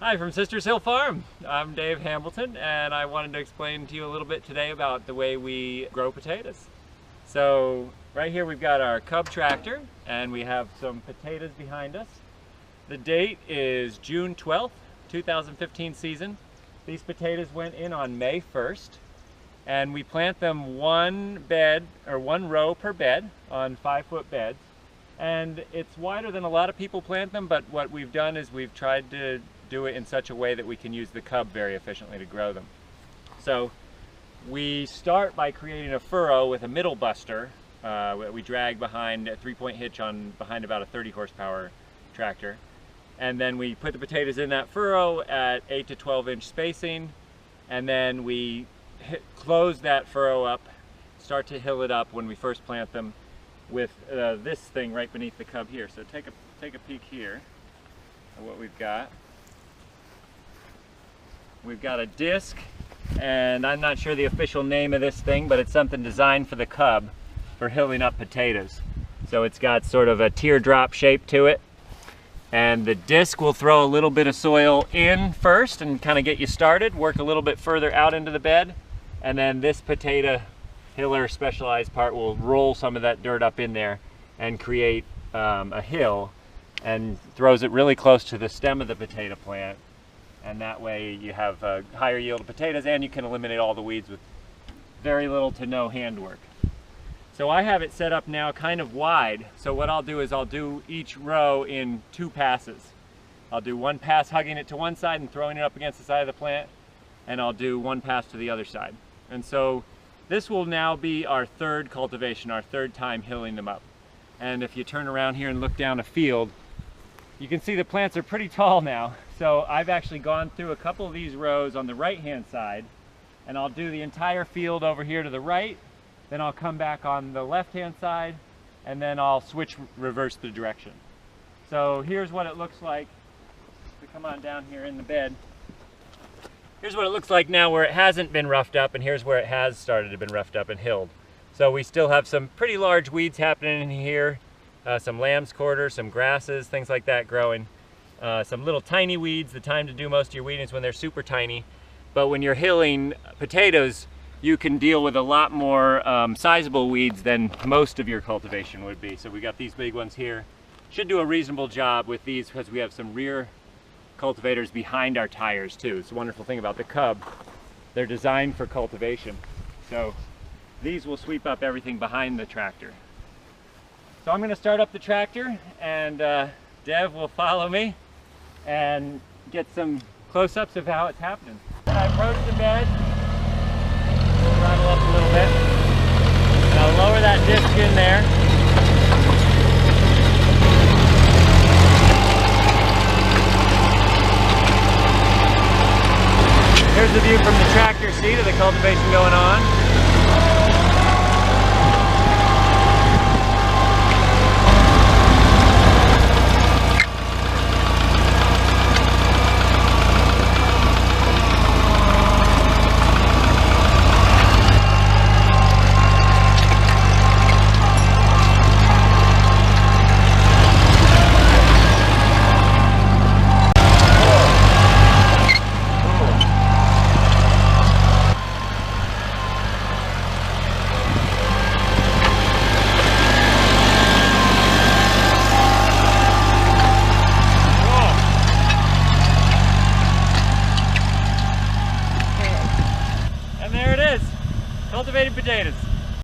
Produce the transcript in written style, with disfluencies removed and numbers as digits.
Hi from Sisters Hill Farm. I'm Dave Hambleton, and I wanted to explain to you a little bit today about the way we grow potatoes. So right here we've got our Cub Tractor, and we have some potatoes behind us. The date is June 12th, 2015 season. These potatoes went in on May 1st, and we plant them one row per bed on 5-foot beds. And it's wider than a lot of people plant them, but what we've done is we've tried to do it in such a way that we can use the cub very efficiently to grow them. So we start by creating a furrow with a middle buster. We drag behind a 3-point hitch behind about a 30 horsepower tractor. And then we put the potatoes in that furrow at 8 to 12 inch spacing. And then we close that furrow up, start to hill it up when we first plant them with this thing right beneath the cub here. So take a peek here at what we've got. We've got a disc, and I'm not sure the official name of this thing, but it's something designed for the cub for hilling up potatoes. So it's got sort of a teardrop shape to it, and the disc will throw a little bit of soil in first and kind of get you started, work a little bit further out into the bed, and then this potato hiller specialized part will roll some of that dirt up in there and create a hill, and throws it really close to the stem of the potato plant. And that way you have a higher yield of potatoes, and you can eliminate all the weeds with very little to no handwork. So I have it set up now kind of wide. So what I'll do is I'll do each row in 2 passes. I'll do one pass hugging it to one side and throwing it up against the side of the plant, and I'll do one pass to the other side. And so this will now be our third cultivation, our third time hilling them up. And if you turn around here and look down a field, you can see the plants are pretty tall now. So I've actually gone through a couple of these rows on the right hand side, and I'll do the entire field over here to the right, then I'll come back on the left hand side, and then I'll reverse the direction. So here's what it looks like. We come on down here in the bed. Here's what it looks like now where it hasn't been roughed up, and here's where it has started to been roughed up and hilled. So we still have some pretty large weeds happening in here. Some lamb's quarter, some grasses, things like that growing. Some little tiny weeds. The time to do most of your weeding is when they're super tiny. But when you're hilling potatoes, you can deal with a lot more sizable weeds than most of your cultivation would be. So we got these big ones here. Should do a reasonable job with these because we have some rear cultivators behind our tires too. It's a wonderful thing about the Cub. They're designed for cultivation. So these will sweep up everything behind the tractor. So I'm going to start up the tractor, and Dev will follow me and get some close-ups of how it's happening. When I approach the bed, throttle up a little bit, and I'll lower that disc in there. Here's the view from the tractor seat of the cultivation going on. Cultivated potatoes.